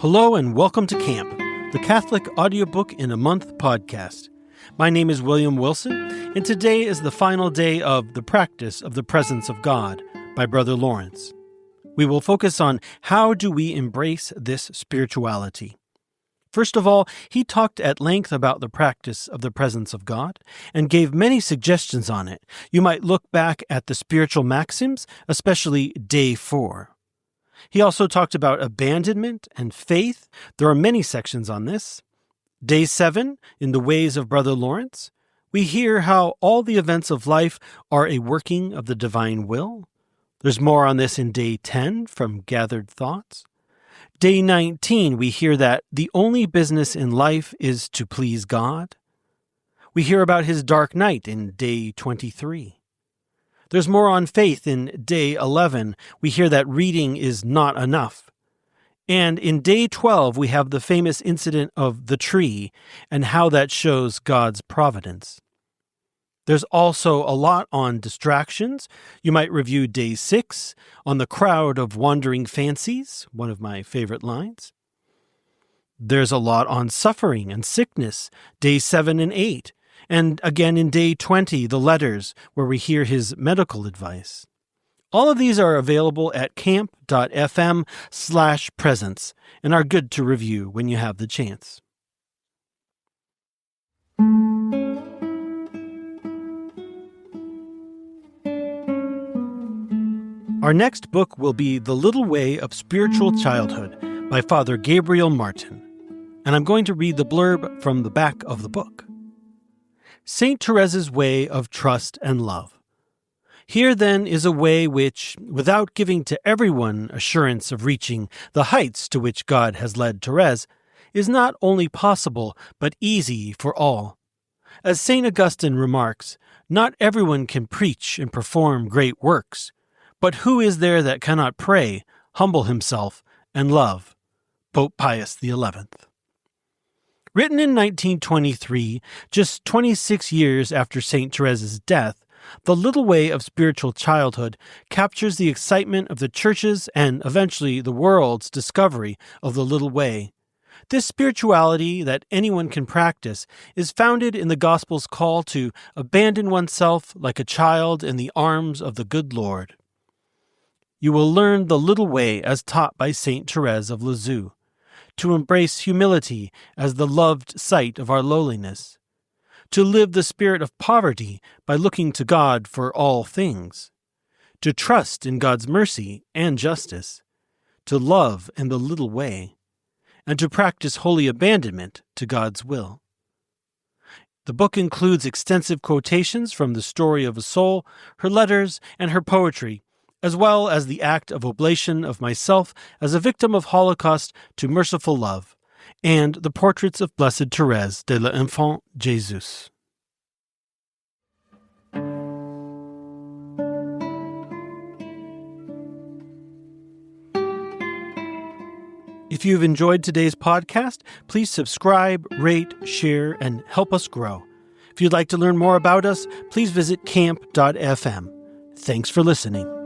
Hello and welcome to Camp, the Catholic Audiobook in a Month podcast. My name is William Wilson, and today is the final day of The Practice of the Presence of God by Brother Lawrence. We will focus on how do we embrace this spirituality. First of all, he talked at length about the practice of the presence of God and gave many suggestions on it. You might look back at the spiritual maxims, especially Day 4. He also talked about abandonment and faith. There are many sections on this. Day 7, in the ways of Brother Lawrence, we hear how all the events of life are a working of the divine will. There's more on this in Day 10 from Gathered Thoughts. Day 19, we hear that the only business in life is to please God. We hear about his dark night in Day 23. There's more on faith in Day 11. We hear that reading is not enough. And in Day 12, we have the famous incident of the tree and how that shows God's providence. There's also a lot on distractions. You might review Day 6 on the crowd of wandering fancies, one of my favorite lines. There's a lot on suffering and sickness, Day 7 and 8. And again in Day 20, the letters, where we hear his medical advice. All of these are available at camp.fm/presence and are good to review when you have the chance. Our next book will be The Little Way of Spiritual Childhood by Father Gabriel Martin, and I'm going to read the blurb from the back of the book. Saint Therese's way of trust and love. Here then is a way which, without giving to everyone assurance of reaching the heights to which God has led Therese, is not only possible but easy for all. As St. Augustine remarks, not everyone can preach and perform great works, but who is there that cannot pray, humble himself, and love? Pope Pius XI. Written in 1923, just 26 years after St. Therese's death, The Little Way of Spiritual Childhood captures the excitement of the Church's and eventually the world's discovery of the Little Way. This spirituality that anyone can practice is founded in the Gospel's call to abandon oneself like a child in the arms of the good Lord. You will learn the little way as taught by St. Therese of Lisieux, to embrace humility as the loved sight of our lowliness, to live the spirit of poverty by looking to God for all things, to trust in God's mercy and justice, to love in the little way, and to practice holy abandonment to God's will. The book includes extensive quotations from the story of a soul, her letters, and her poetry, as well as the act of oblation of myself as a victim of Holocaust to merciful love, and the portraits of Blessed Thérèse de l'Enfant Jésus. If you've enjoyed today's podcast, please subscribe, rate, share, and help us grow. If you'd like to learn more about us, please visit camp.fm. Thanks for listening.